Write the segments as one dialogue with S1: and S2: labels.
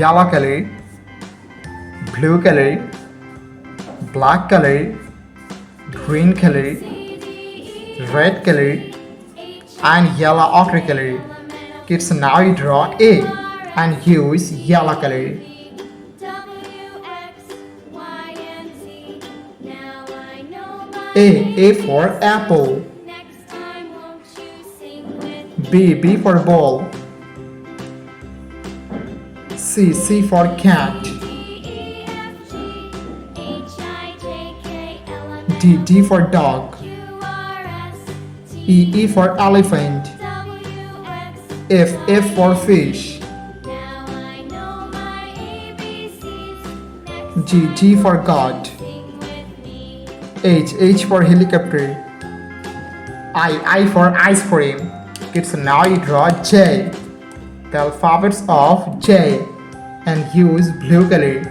S1: yellow color, blue color, black color, green color, red color, and yellow ochre color. Kids, now you draw A and use yellow color. A for apple. B for ball. C for cat. D for dog. E for elephant. F for fish. G for God. H for helicopter. I for ice cream. Kids, now you draw J, the alphabets of J, and use blue color.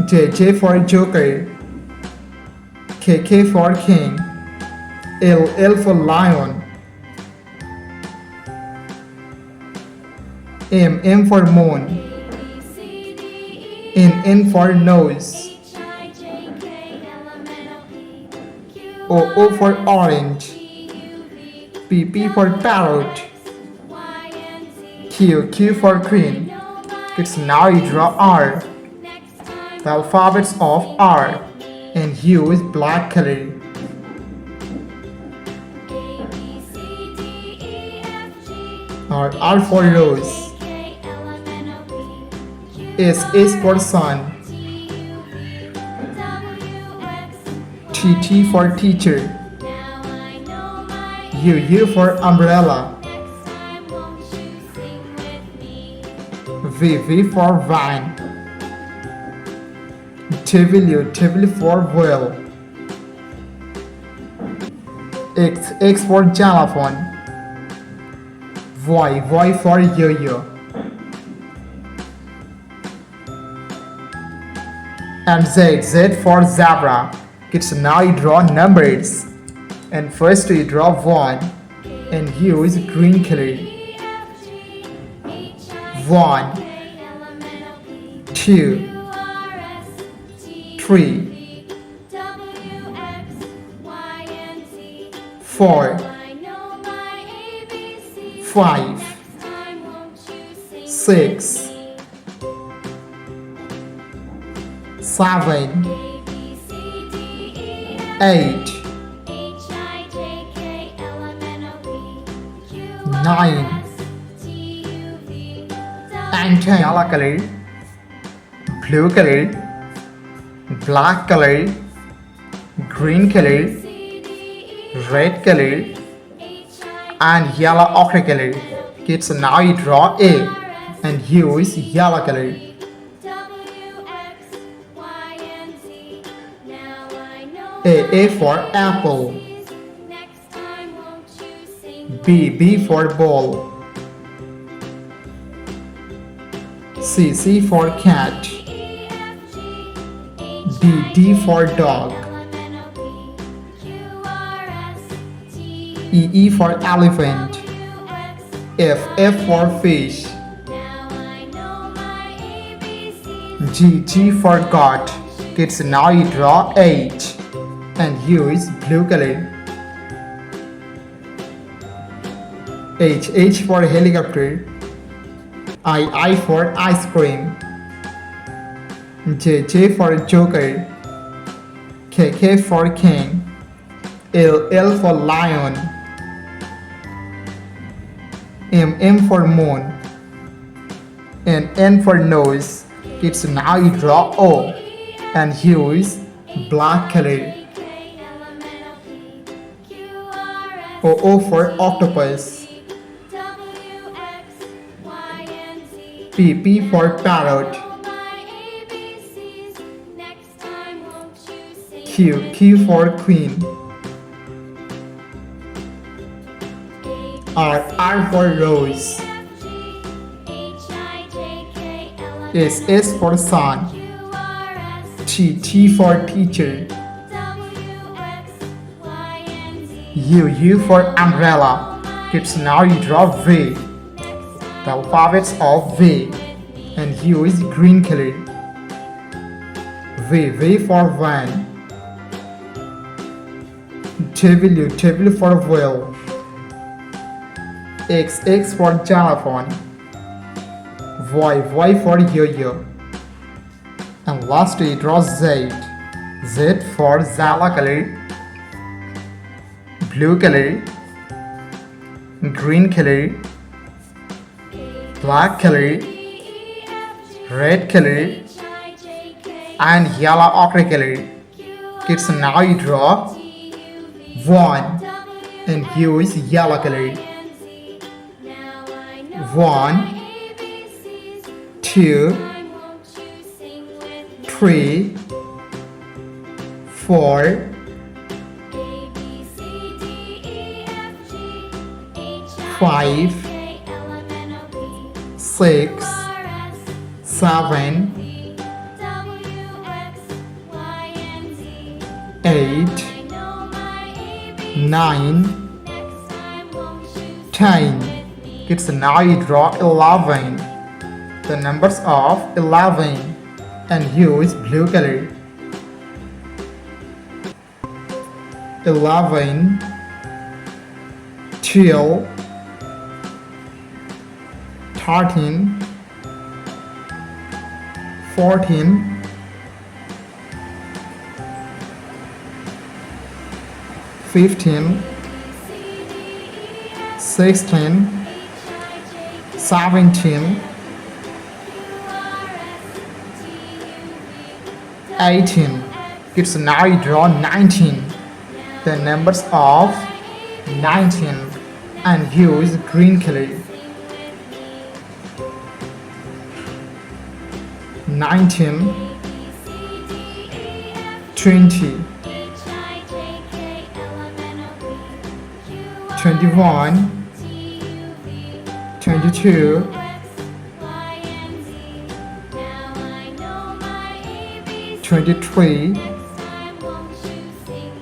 S1: J for joker. K for king. L for lion. M for moon. N for nose. O for orange. P for parrot. Q for queen. Kids, now you draw R, the alphabets of R, and use black color. R for rose. S for sun. T for teacher. U for umbrella. V for vine. W for whale. X for xylophone. Y for yo-yo. And Z for zebra. Kids, now you draw numbers. And first you draw 1 and use green color. 1, 2, 3, 4, 5, 6, 7, 8, 9, and 10. Yellow color, blue color, black color, green color, red color, and yellow ochre color. Kids, now you draw A and use yellow color. A for apple. B for ball. C for cat. D for dog. E for elephant. F for fish. G for God. Kids, now you draw H and use blue color. H for helicopter. I for ice cream. J for joker. K for king. L for lion. M for moon. And N for nose. Kids, now you draw O and use black color. O for octopus. P for parrot. Q for queen. R for rose. S for sun. T for teacher. U for umbrella. Kids, now you draw V, the alphabets of V and use green color. V for van. W for whale. X for xylophone. Y for yo-yo. And lastly draw Z for Zala color, blue color, green color, black color, red color, and yellow ochre color. Kids, now you draw 1 and use yellow color. 1, 2, 3, 4, 5, 6, 7, 8, 9, 10. Kids, now you draw 11. The numbers of 11 and use blue color. 11, 12, 13, 14, 15, 16, 17, 18. Kids, now you draw 19. The numbers of 19 and use green color. 19, 20, 21, 22, 23,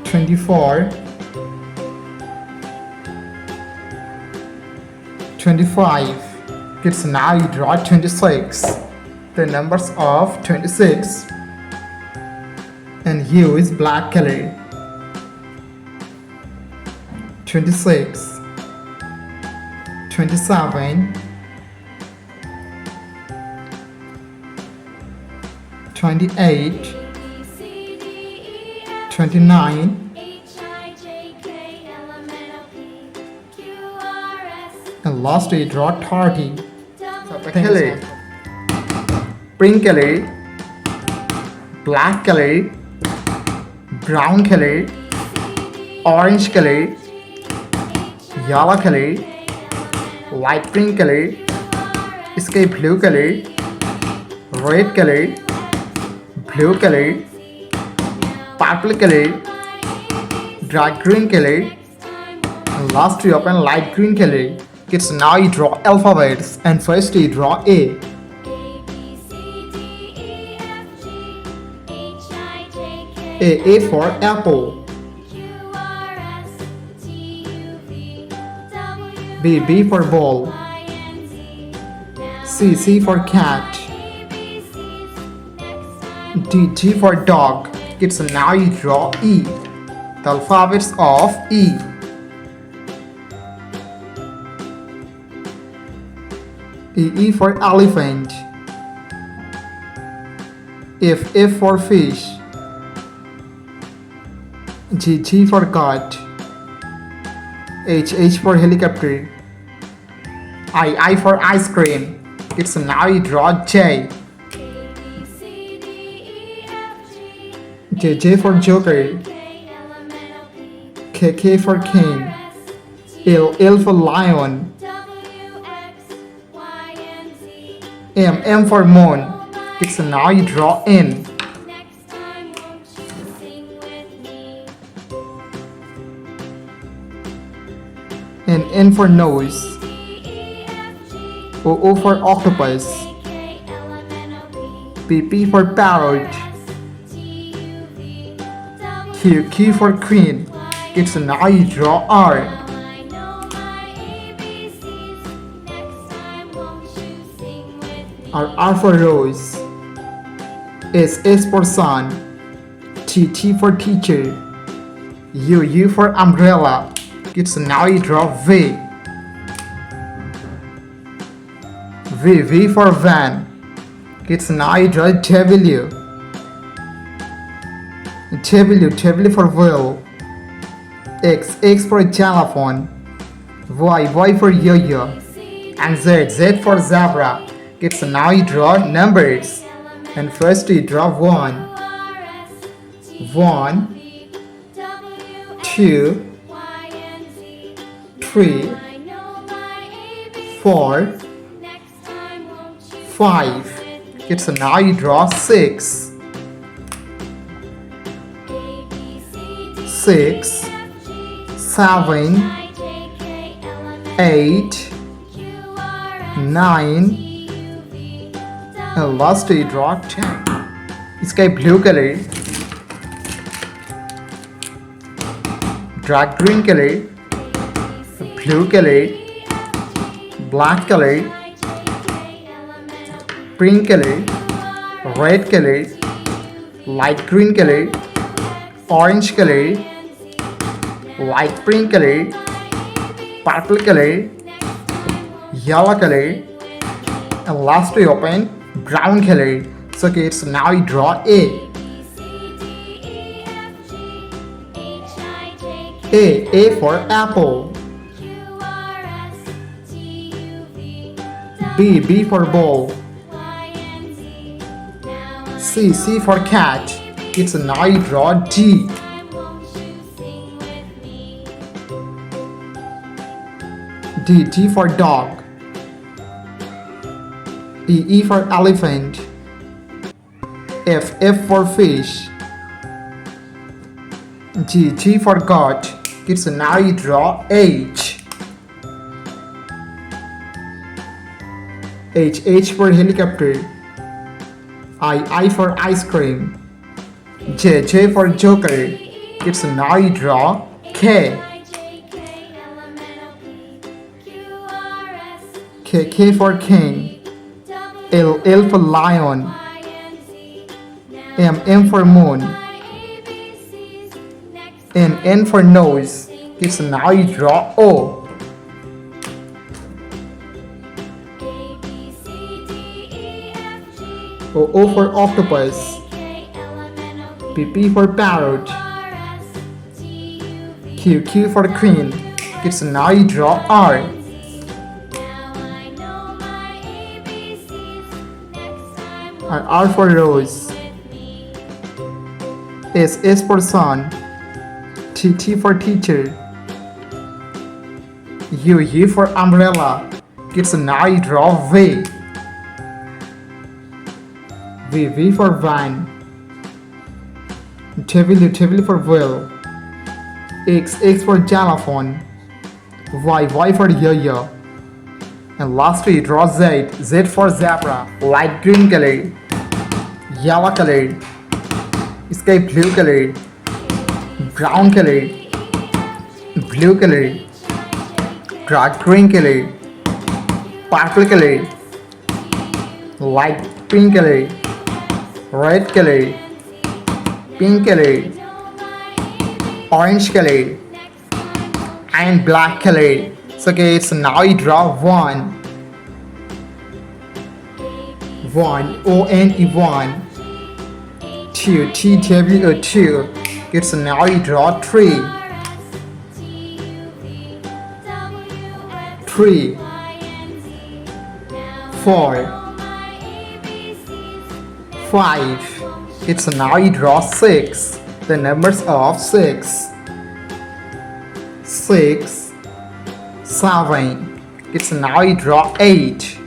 S1: 24, 25. Kids, now you draw 26. The numbers of 26 and use black color. 26, 27, 28, 29, and lastly draw 30. Color. Pink color, black color, brown color, orange color, yellow color, light pink color, sky blue color, red color, blue color, purple color, dark green color, and last you open light green color. Kids, now you draw alphabets and first you draw A. A for apple. B for ball. C for cat. D for dog. Kids, now you draw E. The alphabets of E. E for elephant. F for fish. G for goat. H for helicopter. I for ice cream. It's now you draw J. J for joker. K for king. L for lion. M for moon. It's now you draw N. And N for nose. O for octopus. P for parrot. Q for queen. It's now you draw R. R for rose. S for sun. T for teacher. U for umbrella. Kids, now you draw V. V for van. Kids, now you draw W. W for wheel. X for telephone. Y for yo-yo. And Z for zebra. Kids, now you draw numbers. And first you draw 1, 2, 3, 4, 5. Kids, now you draw 6, 7, 8, 9, and last you draw 10. Sky blue color, dark green color, blue color, black color, pink color, red color, light green color, orange color, light pink color, purple color, yellow color, and last we open brown color. So kids, now you draw A for apple. B for ball. C for cat. Kids, now you draw D. D for dog. E for elephant. F for fish. G for goat. Kids, now you draw H. H for helicopter. I for ice cream. J for joker. Kids, now you draw K. K for king. L for lion. M for moon. N for nose. Kids, now you draw O. O for octopus. P for parrot. Q for queen. Kids, now you draw R. R for rose. S for sun. T for teacher. U for umbrella. Kids, now you draw V. V for van. W for wheel. X for telephone. Y for yo-yo. And lastly, draw Z for zebra. Light green color, yellow color, sky blue color, brown color, blue color, dark green color, purple color, light pink color, red color, pink color, orange color, and black color. So okay, so now you draw 1, O-N-E-1, 2, T-W-O-2. Okay, so now you draw 3, 4, 5. Okay, so now you draw 6, the numbers of 6, 7. It's now you draw 8,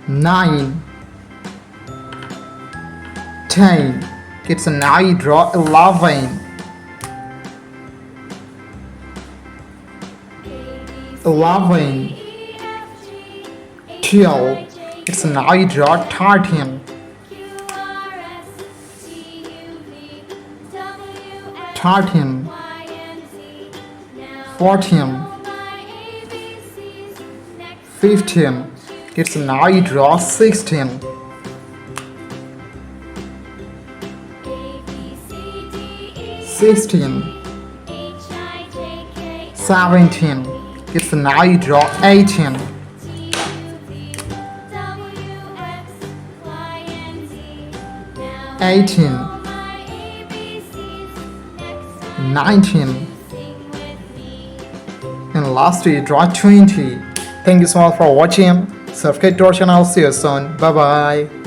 S1: 9, 10. It's now you draw 11, 12. It's now you draw 13. 14, 14, 15. It's now you draw 16. 16, 17. It's now you draw 18. 18, 19, and last you draw 20. Thank you so much for watching. Subscribe to our channel. See you soon. Bye bye.